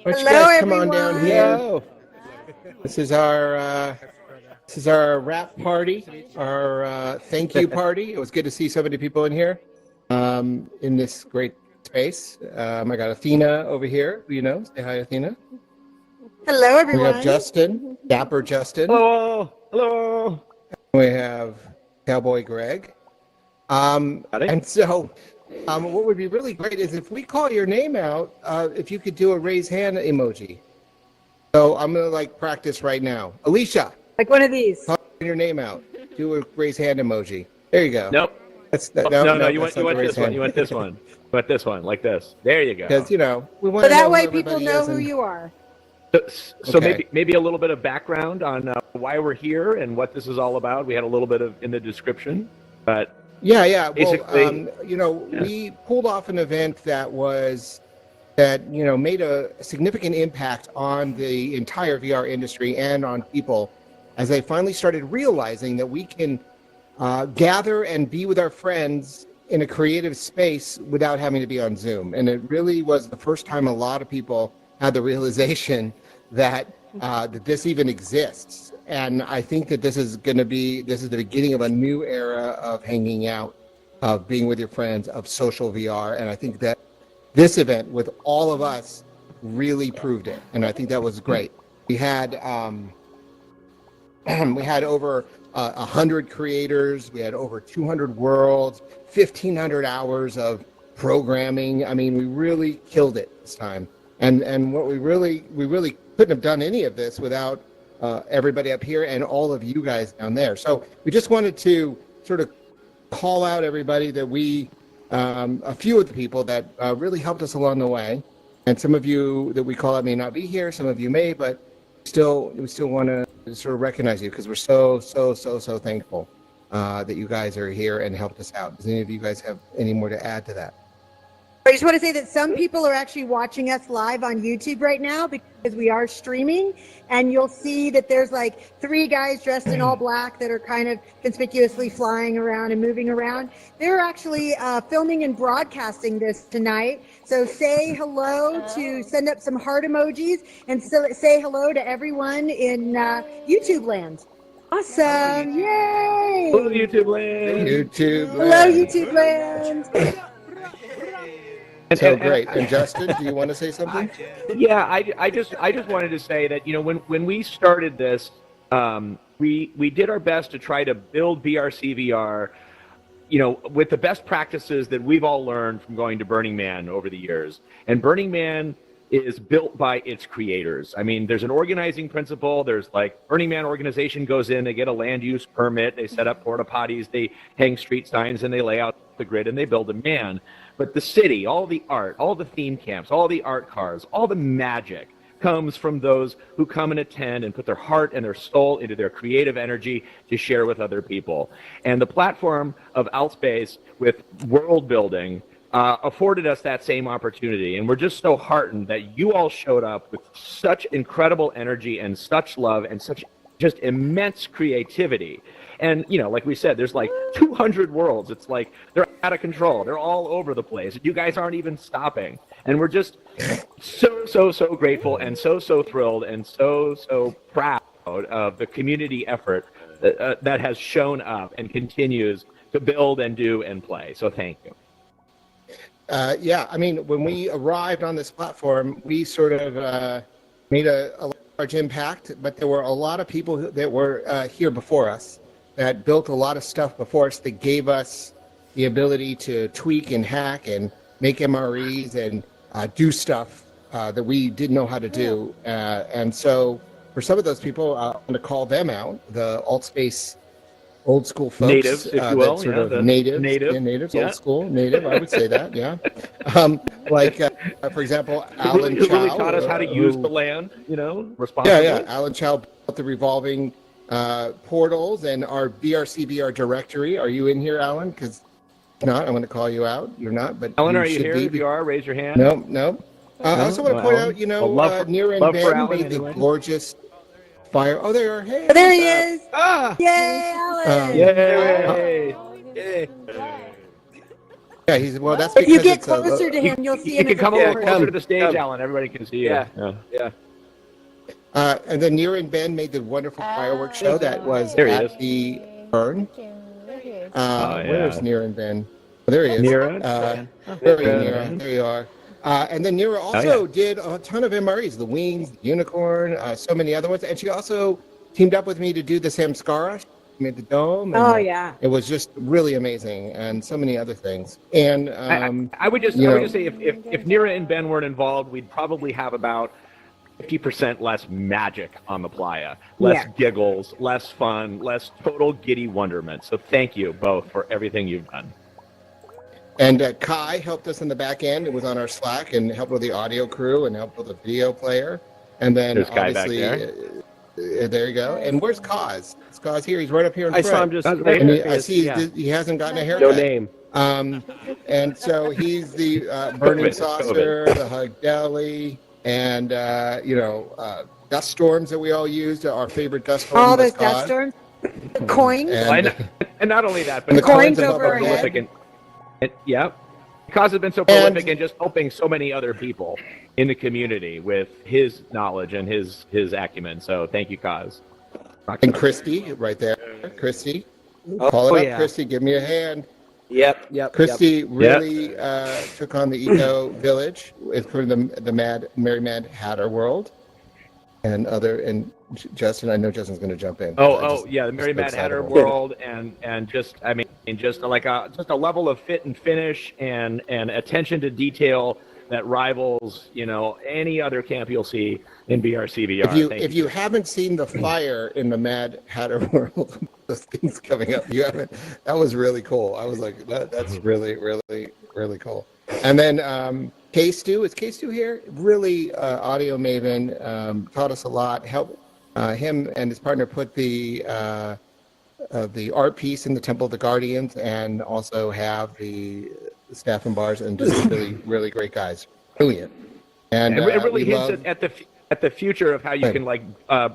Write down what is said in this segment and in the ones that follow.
Why don't you Hello, guys come on everyone. down here? This is our wrap party, our thank you party. It was good to see so many people in here, in this great space. I got Athena over here. You know, say hi, Athena. Hello, everyone. We have Justin, Dapper Justin. Hello. Hello. We have Cowboy Greg. And so, what would be really great is if we call your name out, if you could do a raise hand emoji. So I'm gonna practice right now. Alicia, like one of these. call your name out. Do a raise hand emoji. There you go. Nope. No. You want this one. You want this one. You want this one, like this. There you go. Because we want So to that know way who people everybody know is who and- you are. So Okay. maybe a little bit of background on why we're here and what this is all about. We had a little bit of in the description, but Yeah. Well, basically, we pulled off an event that made a significant impact on the entire VR industry and on people as they finally started realizing that we can gather and be with our friends in a creative space without having to be on Zoom. And it really was the first time a lot of people had the realization that this even exists. And I think that this is the beginning of a new era of hanging out, of being with your friends, of social VR. And I think that this event with all of us really proved it. And I think that was great. We had over 100 creators. We had over 200 worlds, 1,500 hours of programming. I mean, we really killed it this time. And what we really couldn't have done any of this without everybody up here and all of you guys down there. So we just wanted to sort of call out everybody that a few of the people that really helped us along the way. And some of you that we call out may not be here. Some of you may, but we still want to sort of recognize you because we're so thankful that you guys are here and helped us out. Does any of you guys have any more to add to that? I just want to say that some people are actually watching us live on YouTube right now because we are streaming, and you'll see that there's 3 guys dressed in all black that are kind of conspicuously flying around and moving around. They're actually filming and broadcasting this tonight. So say hello send up some heart emojis, and say hello to everyone in YouTube land. Awesome. Yay! hello, YouTube land. Hello, YouTube land. So great. And Justin, do you want to say something? Yeah, I just wanted to say that when we started this, we did our best to try to build BrCvr, with the best practices that we've all learned from going to Burning Man over the years. And Burning Man is built by its creators. I mean, there's an organizing principle. There's Burning Man organization goes in, they get a land use permit, they set up porta potties, they hang street signs, and they lay out the grid, and they build a man. But the city, all the art, all the theme camps, all the art cars, all the magic comes from those who come and attend and put their heart and their soul into their creative energy to share with other people. And the platform of Altspace with world building afforded us that same opportunity. And we're just so heartened that you all showed up with such incredible energy and such love and such just immense creativity. And, like we said, there's 200 worlds. It's they're out of control. They're all over the place. You guys aren't even stopping. And we're just so grateful and so thrilled and so proud of the community effort that has shown up and continues to build and do and play. So thank you. Yeah, I mean, when we arrived on this platform, we sort of made a large impact, but there were a lot of people that were here before us that built a lot of stuff before us that gave us the ability to tweak and hack and make MREs and do stuff that we didn't know how to do. And so for some of those people, I want to call them out, the Altspace old school folks. Natives, if you will. Sort of natives, yeah. Old school, native, I would say that, yeah. For example, Alan who Chow. really taught us how to use the land, responsibly. Yeah. Alan Chow built the revolving portals and our BrCvr directory. Are you in here, Alan? Because if not, I'm going to call you out. You're not, but Alan, you are you should here? be. If you are, raise your hand. No. I also want to point out, Near and Ben made the gorgeous fire. Oh, there. Hey. Oh, there he is. Ah! Yay, Alan. Yay! Yeah, he's well. That's If you because get it's closer to him, you'll see You him. can as a come a little forward. closer to the stage, Come. Alan. Everybody can see you. Yeah. Yeah. And then Nira and Ben made the wonderful fireworks show that was There he at is. the Burn. Oh, Where's yeah. Nira and Ben? Oh, there he is. Nira? There you are, Nira. There you are. And then Nira also yeah. did a ton of MREs, the Wings, the Unicorn, so many other ones. And she also teamed up with me to do the Samskara. She made the dome. And, Oh yeah. It was just really amazing, and so many other things. And I would just say if Nira and Ben weren't involved, we'd probably have about 50% less magic on the playa, less giggles, less fun, less total giddy wonderment. So thank you both for everything you've done. And Kai helped us in the back end. It was on our Slack and helped with the audio crew and helped with the video player. And then There's Kai obviously, back there you go. And where's Kaz? Is Kaz here? He's right up here in I front. saw him just. And I see he hasn't gotten a haircut. No name. And so he's the burning saucer, the hug deli, and dust storms that we all used. Our favorite dust storm. All was those dust Kaz. storms, coins. And not only that, but And the because coins it's over so our prolific head. because it's been so prolific and just helping so many other people in the community with his knowledge and his acumen. So thank you, Kaz. And Christy, right there. Christy, call it up, Christy. Give me a hand. Yep. Christy really took on the Eco Village for the Merry Mad Hatter World, and Justin. I know Justin's going to jump in. The Merry Mad Hatter World, and just like a level of fit and finish and attention to detail that rivals any other camp you'll see in BrCvr. If you haven't seen the fire in the Mad Hatter World, those things coming up, you haven't. That was really cool. I was like, that's really, really, really cool. And then K-Stu, is K-Stu here? Really audio maven, taught us a lot. Helped him and his partner put the art piece in the Temple of the Guardians, and also have the staff and bars, and just really, really great guys. Brilliant. And it really hints at the future of how you can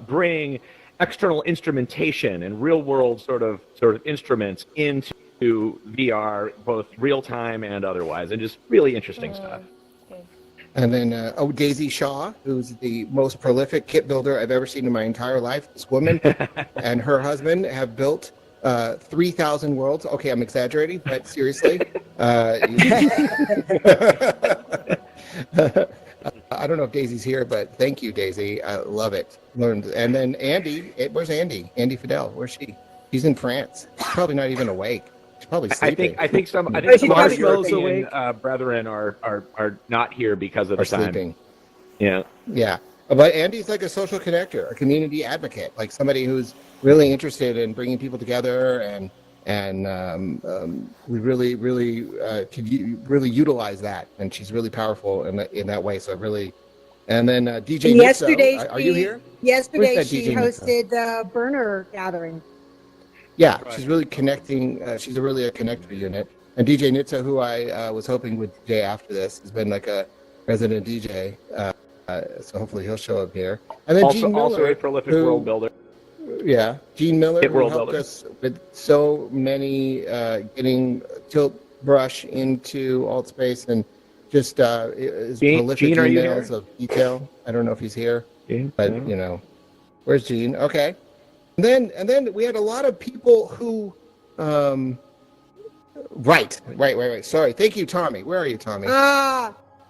bring external instrumentation and real world sort of instruments into VR, both real time and otherwise, and just really interesting stuff. And then Daisy Shaw, who's the most prolific kit builder I've ever seen in my entire life. This woman and her husband have built 3,000 worlds. Okay, I'm exaggerating, but seriously. I don't know if Daisy's here, but thank you, Daisy. I love it. Learned. And then Andy, where's Andy? Andy Fidel, where's she? She's in France. She's probably not even awake. She's probably sleeping. I think some of our European brethren are not here because of the time. Sleeping. Yeah. Yeah. But Andy's like a social connector, a community advocate, like somebody who's really interested in bringing people together, and we really could really utilize that, and she's really powerful in that way. So really, and then DJ Nitso, are you here? Yesterday she hosted the burner gathering. Yeah, she's really connecting. She's really a connector unit. And DJ Nitso, who I was hoping would DJ after this, has been like a resident DJ. So hopefully he'll show up here. And then Gene Miller, also a prolific world builder. Yeah, Gene Miller, who helped us with so many getting Tilt Brush into Altspace, and just his prolific emails of detail. I don't know if he's here, but where's Gene? Okay, and then we had a lot of people who, right. Sorry, thank you, Tommy. Where are you, Tommy?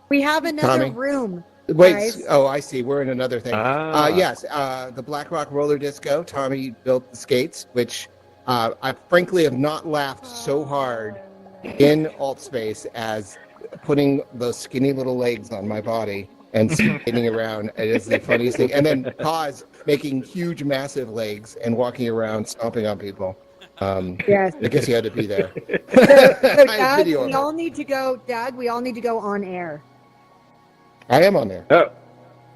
We have another Tommy? Room. Wait, guys. oh, I see. We're in another thing. Yes, the Black Rock Roller Disco. Tommy built the skates, which I frankly have not laughed so hard in Altspace as putting those skinny little legs on my body and skating around. It is the funniest thing. And then Paz making huge, massive legs and walking around, stomping on people. Yes. I guess you had to be there. So Doug, we all need to go. Doug, we all need to go on air. I am on there. Oh,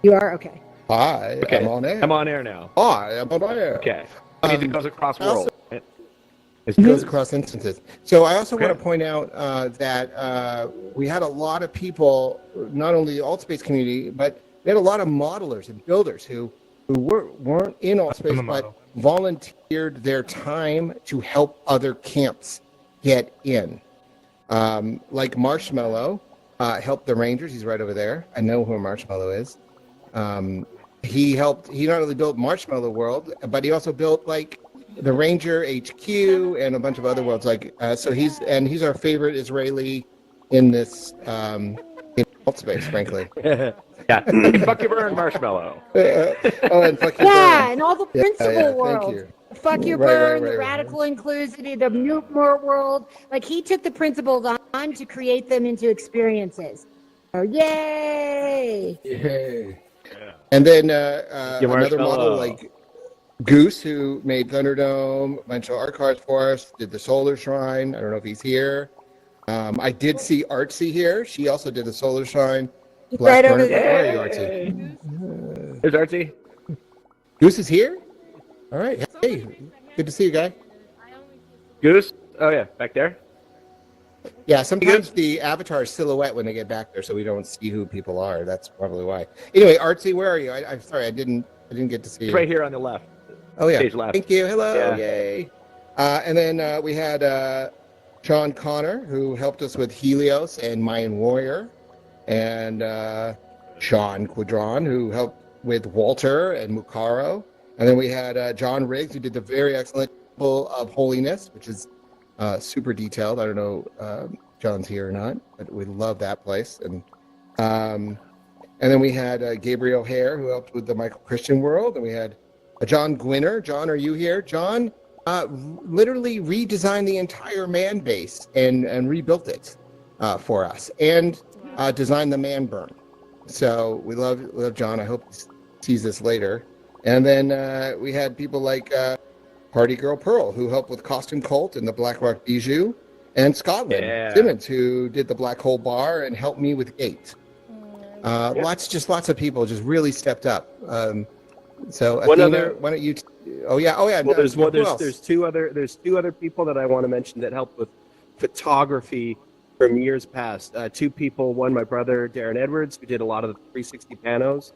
you are? Okay. Hi, okay. I'm on air. I'm on air now. Hi, I'm on air. Okay. It goes across worlds. It goes across instances. So I also want to point out that we had a lot of people, not only the Altspace community, but we had a lot of modelers and builders who weren't in Altspace, but volunteered their time to help other camps get in. Like Marshmallow, helped the Rangers. He's right over there. I know who Marshmallow is. He not only built Marshmallow World, but he also built like the Ranger HQ and a bunch of other worlds. So he's our favorite Israeli in this in space, frankly. Yeah. Fuck your burn, Marshmallow. And fuck your Yeah, burn. and all the principal Thank worlds. you. Fuck your burn, the radical inclusivity, the Newport world. Like he took the principles on to create them into experiences. Oh, yay! Yay. And then another model like Goose, who made Thunderdome, a bunch of art cards for us, did the Solar Shrine. I don't know if he's here. I did see Artsy here. She also did the Solar Shrine. Right over Where are you, there. Artsy? There's Artsy. Goose is here? All right. Hey, good to see you, guy. Goose? Oh, yeah, back there. Yeah, sometimes the avatar is silhouette when they get back there, so we don't see who people are. That's probably why. Anyway, Artsy, where are you? I'm sorry, I didn't get to see you. It's right here on the left. Oh, yeah. Stage left. Thank you. Hello. Yeah. Yay. And then we had John Connor, who helped us with Helios and Mayan Warrior, and Sean Quadron, who helped with Walter and Mukaro. And then we had John Riggs, who did the very excellent Temple of Holiness, which is super detailed. I don't know John's here or not, but we love that place. And then we had Gabriel Hare, who helped with the Michael Christian world. And we had John Gwinner. John, are you here? John literally redesigned the entire man base and rebuilt it for us, and designed the man burn. So we love John. I hope he sees this later. And then we had people like Party Girl Pearl, who helped with Costume Cult and the Black Rock Bijou, and Scotland Simmons, who did the Black Hole Bar and helped me with Gate. Lots of people just really stepped up. So Athena, why don't you? Oh yeah. Well, there's two other people that I want to mention that helped with photography from years past. Two people. One, my brother Darren Edwards, who did a lot of the 360 panos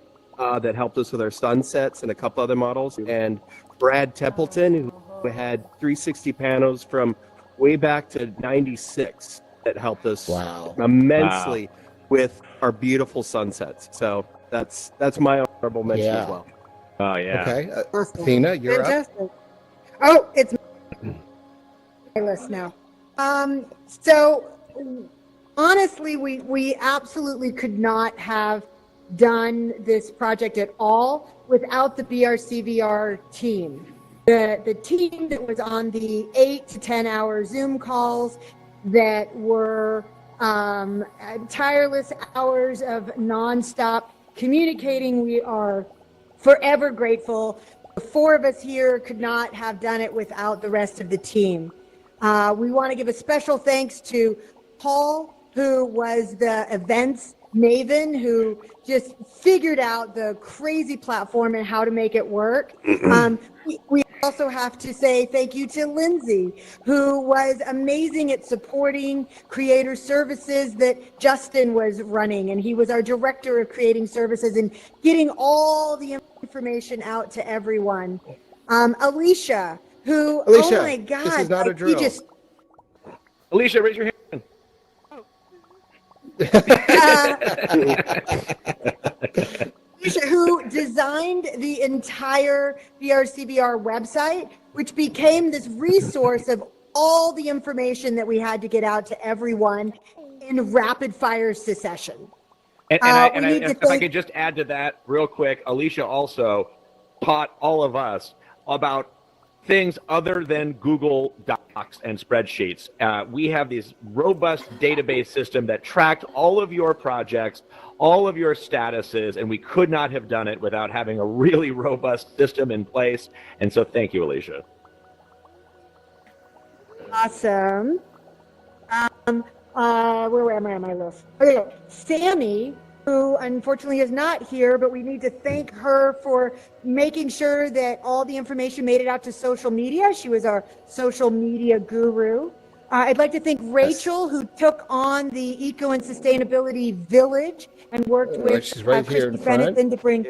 that helped us with our sunsets and a couple other models, and Brad Templeton, who had 360 panos from way back to '96 that helped us immensely with our beautiful sunsets. So that's my honorable mention as well. Oh yeah. Okay, Athena, you're Fantastic. Up. Oh, it's my list now. So honestly, we absolutely could not have done this project at all without the BrCvr team. The team that was on the 8 to 10 hour Zoom calls that were tireless hours of nonstop communicating. We are forever grateful. The four of us here could not have done it without the rest of the team. We want to give a special thanks to Paul, who was the events maven, who just figured out the crazy platform and how to make it work. We also have to say thank you to Lindsay, who was amazing at supporting creator services that Justin was running, and he was our director of creating services and getting all the information out to everyone. Alicia, who, oh my God, this is not a drill. Alicia, raise your hand. Who designed the entire BrCvr website, which became this resource of all the information that we had to get out to everyone in rapid fire succession. If I could just add to that real quick, Alicia also taught all of us about things other than Google Docs and spreadsheets. We have this robust database system that tracked all of your projects, all of your statuses, and we could not have done it without having a really robust system in place. And so thank you, Alicia. Awesome. Where am I on my list? Okay, Sammy, who unfortunately is not here, but we need to thank her for making sure that all the information made it out to social media. She was our social media guru. I'd like to thank Rachel, who took on the Eco and Sustainability Village and worked with she's right here in Christy front. to bring,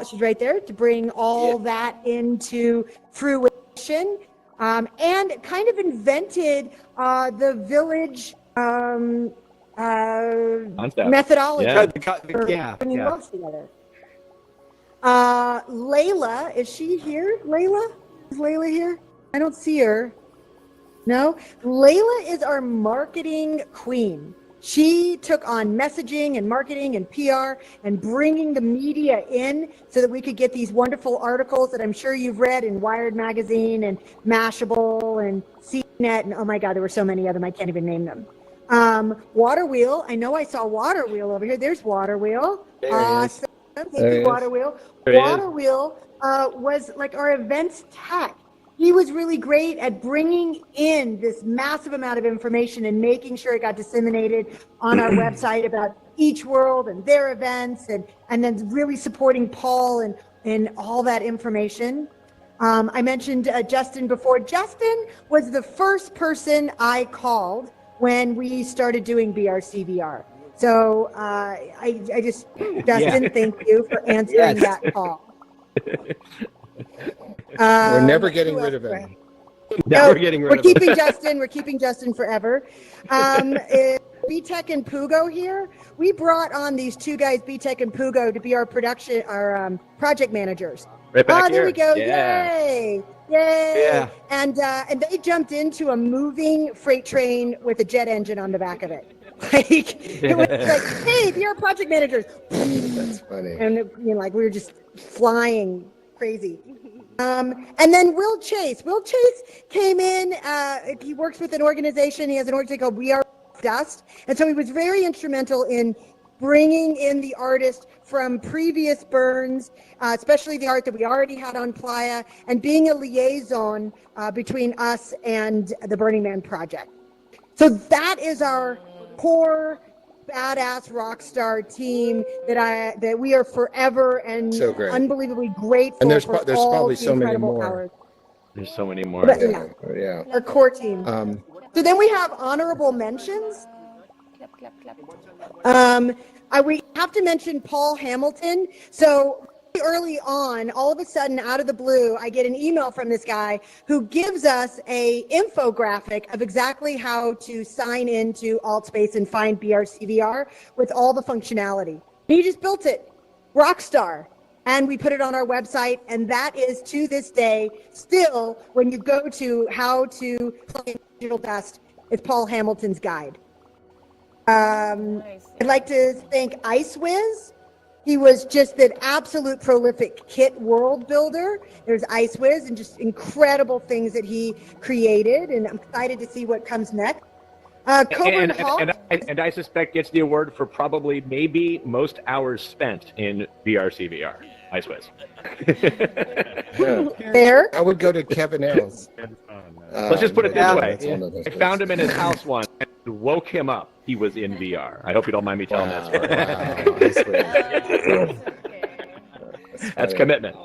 she's right there, to bring all that into fruition. And kind of invented the village um, Concept. methodology. Yeah. Yeah. Bringing Yeah. worlds together. Layla, is she here? Layla? Is Layla here? I don't see her. No? Layla is our marketing queen. She took on messaging and marketing and PR and bringing the media in so that we could get these wonderful articles that I'm sure you've read in Wired Magazine and Mashable and CNET. And oh my God, there were so many of them. I can't even name them. Water Wheel. I know I saw Water Wheel over here. There's Water Wheel. There he is. Awesome. Thank There he you, is. Water Wheel. There he Water Wheel was like our events tech. He was really great at bringing in this massive amount of information and making sure it got disseminated on our website about each world and their events, and then really supporting Paul and all that information. I mentioned Justin before. Justin was the first person I called when we started doing BrCvr. So I just, Justin, thank you for answering that call. We're never getting rid of him. We're getting rid we're of him. keeping Justin. We're keeping Justin forever. BTech and Pugo here. We brought on these two guys, BTech and Pugo, to be our project managers. Right back there here. we go. Yeah. Yay. Yeah. And they jumped into a moving freight train with a jet engine on the back of it. Like, it was like, hey, be our project managers. That's funny. And we were just flying crazy. And then Will Chase came in. He works with an organization. He has an organization called We Are Dust. And so he was very instrumental in bringing in the artist from previous burns, especially the art that we already had on Playa, and being a liaison between us and the Burning Man project. So that is our core badass rock star team that we are forever and So great. unbelievably grateful And there's for there's all probably the so many incredible more. hours. There's so many more. But, Yeah. our core team. Yeah. So then we have honorable mentions. We have to mention Paul Hamilton. So early on, all of a sudden, out of the blue, I get an email from this guy who gives us a infographic of exactly how to sign into AltspaceVR and find BrCvr with all the functionality. He just built it, rockstar. And we put it on our website, and that is, to this day, still, when you go to how to play digital dust, it's Paul Hamilton's guide. Nice. I'd like to thank IceWiz. He was just an absolute prolific kit world builder. There's IceWiz and just incredible things that he created, and I'm excited to see what comes next. Coburn Hawk. And I suspect gets the award for probably maybe most hours spent in BrCvr. IceWiz. There. I would go to Kevin Ailes. Let's just put it this yeah, way. That's one of those I found him in his house once and woke him up. He was in VR. I hope you don't mind me telling that story. Wow, that's weird. That's commitment.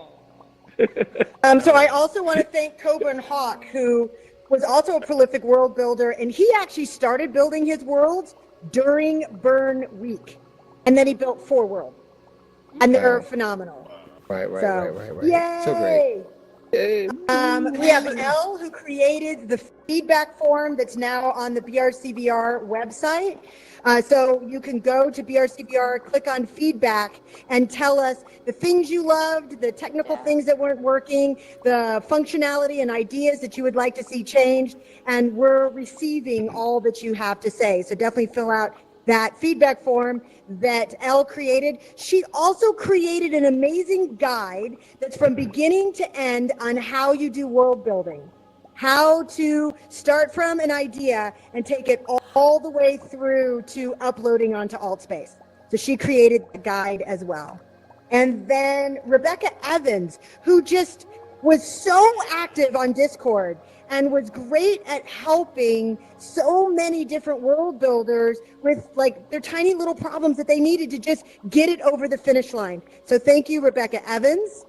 So I also want to thank Coburn Hawk, who was also a prolific world builder, and he actually started building his worlds during Burn Week, and then he built 4 worlds, and they're phenomenal. Right. Yay! So great. We have Elle, who created the feedback form that's now on the BrCvr website. So you can go to BrCvr, click on feedback, and tell us the things you loved, the technical things that weren't working, the functionality and ideas that you would like to see changed, and we're receiving all that you have to say. So definitely fill out that feedback form that Elle created. She also created an amazing guide that's from beginning to end on how you do world building, how to start from an idea and take it all the way through to uploading onto AltSpace. So she created the guide as well. And then Rebecca Evans, who just was so active on Discord and was great at helping so many different world builders with like their tiny little problems that they needed to just get it over the finish line. So thank you, Rebecca Evans.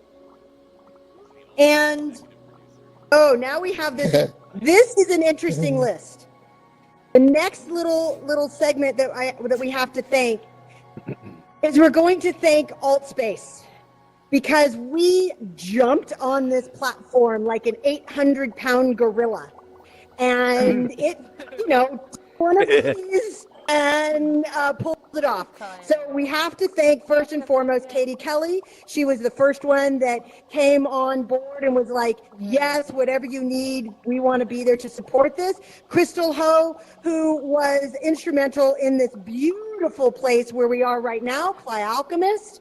And now we have this. This is an interesting list. The next little segment that we have to thank is we're going to thank AltSpace, because we jumped on this platform like an 800-pound gorilla, and it one of these and pulled it off. So we have to thank first and foremost Katie Kelly. She was the first one that came on board and was like, yes, whatever you need, we want to be there to support this. Crystal Ho, who was instrumental in this beautiful place where we are right now, PlayAlchemist.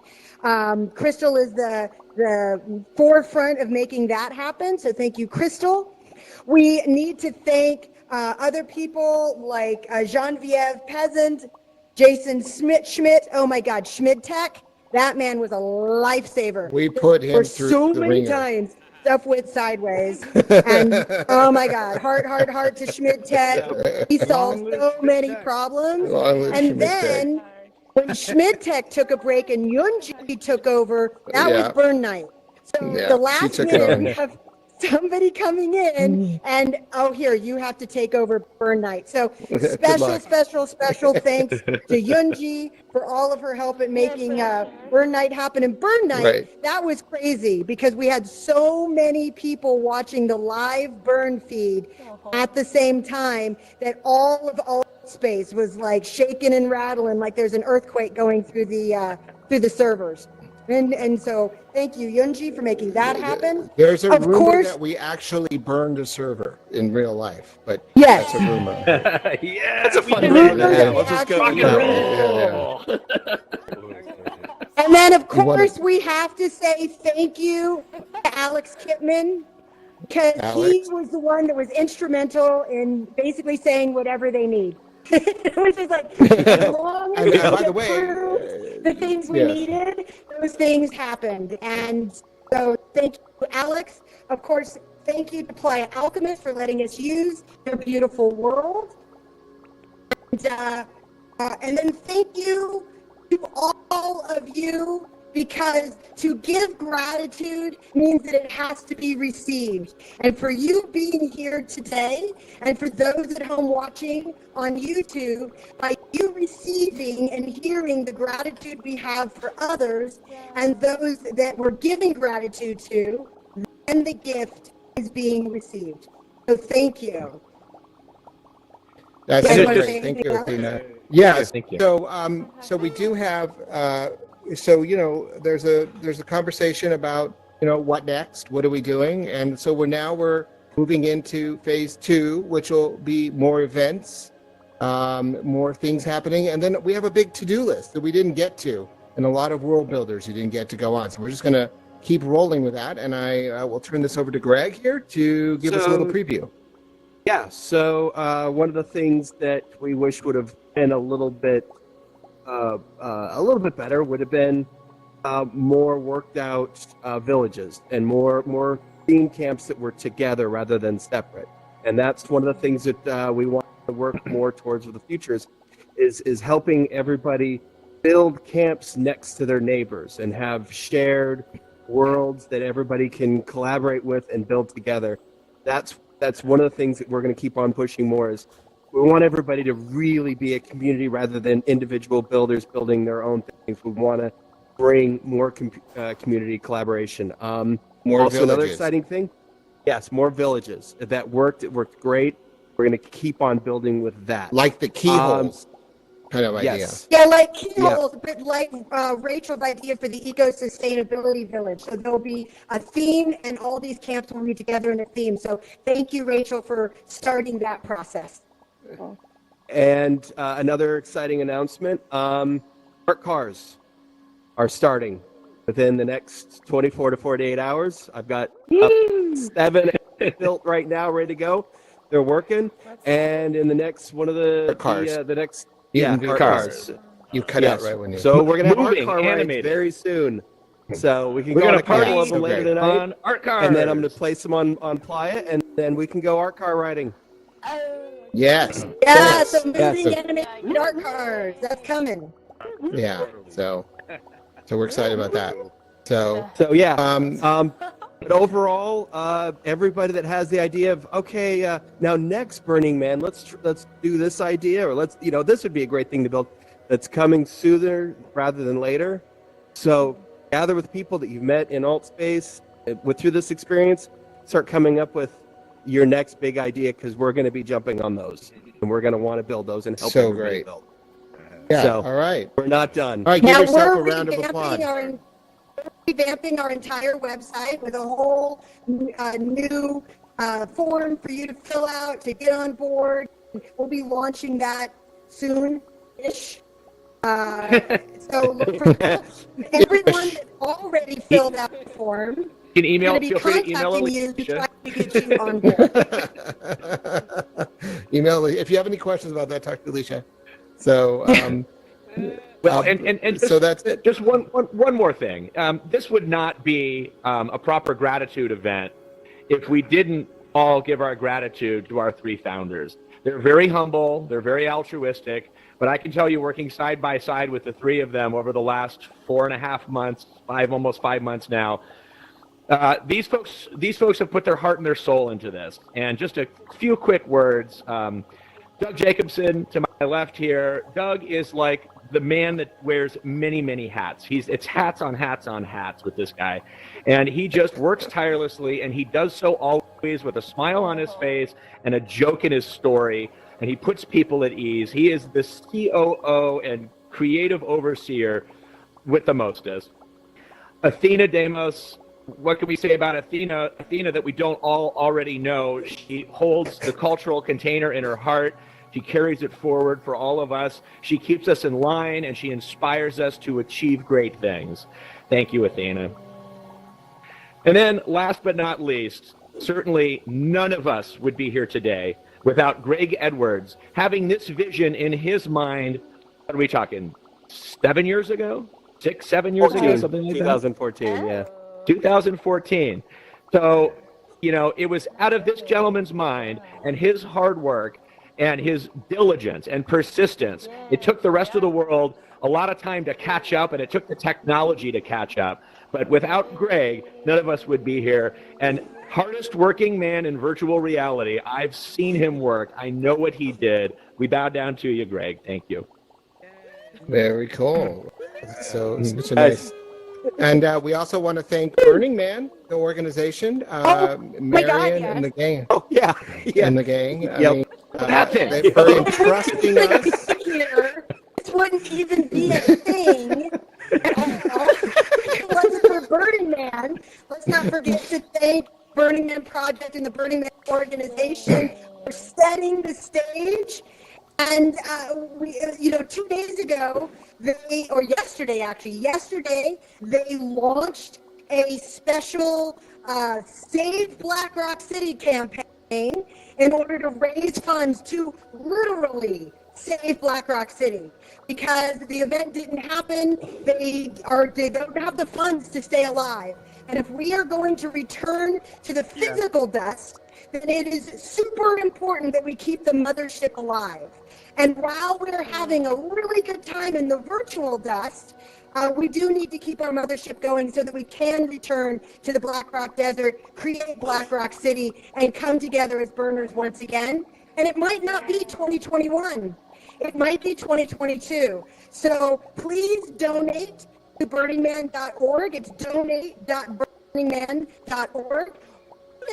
Crystal is the forefront of making that happen. So thank you, Crystal. We need to thank other people like Genevieve Peasant, Jason Schmidt. Oh my God, Schmidt Tech. That man was a lifesaver. We put him for through so the many ringer. times. Stuff went sideways, and oh my God, heart to Schmidt Tech. He solved so many problems, Long live and Schmidt Tech. then when Schmidt Tech took a break and Yunji took over, that was Burn Night. So Yeah, the she last took it minute, on. we have somebody coming in and, oh, here, you have to take over Burn Night. So luck. special thanks to Yunji for all of her help at making Burn Night happen. And Burn Night, Right. that was crazy because we had so many people watching the live burn feed at the same time that all of Altspace was like shaking and rattling like there's an earthquake going through the servers. And so thank you, Yunji, for making that happen. There's a Of rumor course- that we actually burned a server in real life, but Yes. that's a rumor. Yeah, That's a fun we rumor did. to Yeah. have. Let's just go Rock with and that. roll. And then, of You wanna- course, we have to say thank you to Alex Kipman, because he Alex? was the one that was instrumental in basically saying whatever they need. Which is like, as long as And, we by the way, approved the things we yes. needed, those things happened. And so thank you, Alex. Of course, thank you to Playa Alchemist for letting us use their beautiful world. And then thank you to all of you, because to give gratitude means that it has to be received. And for you being here today, and for those at home watching on YouTube, by you receiving and hearing the gratitude we have for others and those that we're giving gratitude to, then the gift is being received. So thank you. That's You guys wanna great. say Thank anything you, else? Athena. Yes. Thank you. So we do have. So there's a conversation about what next? What are we doing? And so we're moving into phase 2, which will be more events, more things happening, and then we have a big to-do list that we didn't get to, and a lot of world builders who didn't get to go on. So we're just gonna keep rolling with that, and I will turn this over to Greg here to give us a little preview. Yeah, so one of the things that we wish would have been a little bit better would have been more worked out villages and more theme camps that were together rather than separate. And that's one of the things that we want to work more towards with the futures is helping everybody build camps next to their neighbors and have shared worlds that everybody can collaborate with and build together. That's one of the things that we're going to keep on pushing more is we want everybody to really be a community rather than individual builders building their own things. We want to bring more community collaboration. More also, another villages. exciting thing, yes, more villages. That worked. It worked great. We're going to keep on building with that. Like the keyholes kind of idea. Yes. Yeah, like keyholes, but like Rachel's idea for the eco-sustainability village. So there'll be a theme, and all these camps will be together in a theme. So thank you, Rachel, for starting that process. And another exciting announcement, smart cars are starting within the next 24 to 48 hours. I've got 7 built right now, ready to go. They're working. And in the next, one of the cars. the next, You yeah, can do art cars. cars. You cut Yes. out right when you. So we're going to have art Moving, car rides animated. very soon. So we can We're go on gonna a couple party of them later tonight. on art cars. And then I'm going to place them on Playa, and then we can go art car riding. Yes. Yeah, Yes. so moving Yeah, animated dark cars, that's coming. Yeah. So we're excited about that. So So yeah, um, but overall, everybody that has the idea of okay, now next Burning Man, let's do this idea, or let's this would be a great thing to build. That's coming sooner rather than later. So gather with people that you've met in Altspace through this experience. Start coming up with your next big idea, because we're going to be jumping on those, and we're going to want to build those and help So everybody great. build. Yeah. So, all right. we're not done. All right. Give Now yourself we're a round of applause. revamping our entire website with a whole new form for you to fill out to get on board. We'll be launching that soon-ish. So look for everyone that already filled out the form. You can email. Going to be Feel free to email contacting you to Alicia. try to get you on board. Email if you have any questions about that, talk to Alicia. So, Well, and just, so that's it. Just one more thing. This would not be a proper gratitude event if we didn't all give our gratitude to our three founders. They're very humble. They're very altruistic. But I can tell you, working side by side with the three of them over the last 4.5 months, almost 5 months now, these folks have put their heart and their soul into this. And just a few quick words. Doug Jacobson to my left here. Doug is like the man that wears many, many hats. It's hats on hats on hats with this guy. And he just works tirelessly, and he does so always with a smile on his face and a joke in his story, and he puts people at ease. He is the COO and creative overseer with the mostest. Athena Demos, what can we say about Athena? Athena that we don't all already know. She holds the cultural container in her heart. She carries it forward for all of us. She keeps us in line, and she inspires us to achieve great things. Thank you, Athena. And then last but not least, certainly none of us would be here today without Greg Edwards having this vision in his mind. What are we talking? 7 years ago? 7 years ago? Something like 2014, yeah. 2014. So, it was out of this gentleman's mind and his hard work and his diligence and persistence. It took the rest of the world a lot of time to catch up, and it took the technology to catch up. But without Greg, none of us would be here. And hardest working man in virtual reality. I've seen him work. I know what he did. We bow down to you, Greg. Thank you. Very cool. So such a nice. And we also want to thank Burning Man, the organization, Marion and the gang. Oh, yeah. And the gang. Yep. They're for entrusting us. This wouldn't even be a thing at all. If it wasn't for Burning Man. Let's not forget to thank Burning Man Project and the Burning Man organization for setting the stage. And we, 2 days ago, yesterday, they launched a special Save Black Rock City campaign in order to raise funds to literally save Black Rock City, because the event didn't happen. They don't have the funds to stay alive. And if we are going to return to the physical dust, then it is super important that we keep the mothership alive. And while we're having a really good time in the virtual dust, we do need to keep our mothership going so that we can return to the Black Rock Desert, create Black Rock City, and come together as burners once again. And it might not be 2021. It might be 2022. So please donate to burningman.org. It's donate.burningman.org.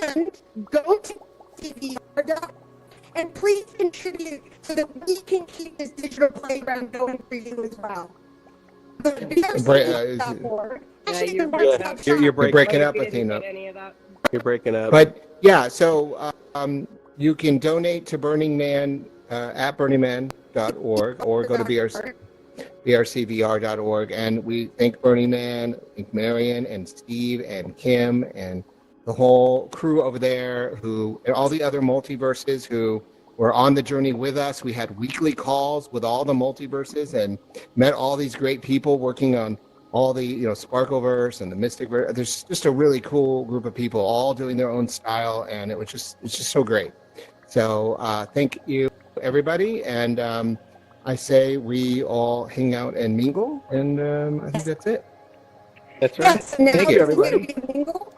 And go to BrCvr. And please contribute so that we can keep this digital playground going for you as well. BrCvr.org. You're breaking up, Athena. You're breaking up. But yeah, so you can donate to Burning Man at burningman.org or go to BrCvr.org. And we thank Burning Man, thank Marion and Steve and Kim and the whole crew over there, and all the other multiverses who were on the journey with us. We had weekly calls with all the multiverses and met all these great people working on all the, Sparkleverse and the Mysticverse. There's just a really cool group of people all doing their own style, and it's just so great. So thank you, everybody. And I say we all hang out and mingle, and I think that's it. That's right. Yes, now Thank you, everybody. we mingle,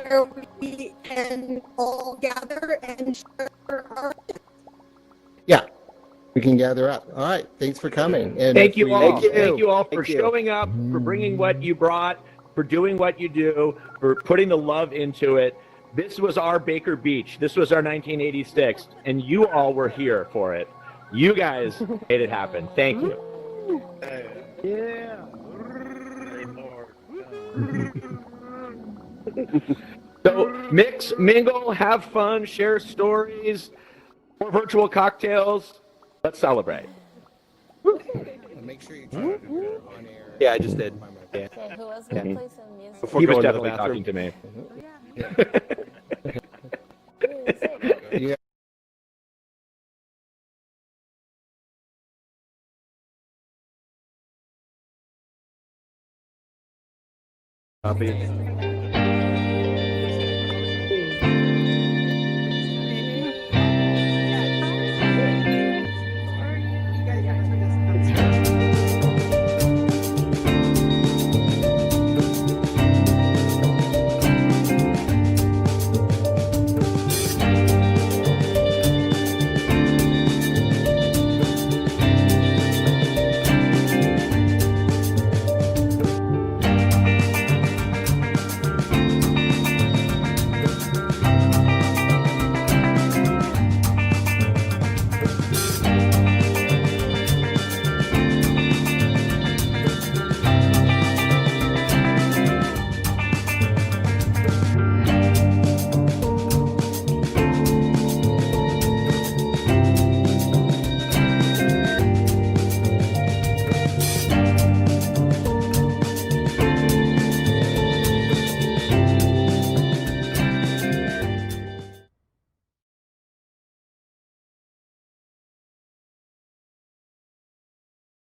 where we can all gather and share our. Yeah, we can gather up. All right, thanks for coming. And Thank you all. Thank you. Thank you all for Thank you. showing up, for bringing what you brought, for doing what you do, for putting the love into it. This was our Baker Beach. This was our 1986, and you all were here for it. You guys made it happen. Thank you. Yeah. So mix, mingle, have fun, share stories, more virtual cocktails. Let's celebrate. Make sure you try to do it on air. Yeah, I just did. Yeah. Okay, who else gonna play some music? Before He was going to the definitely bathroom. talking to me. Yeah. Obvious.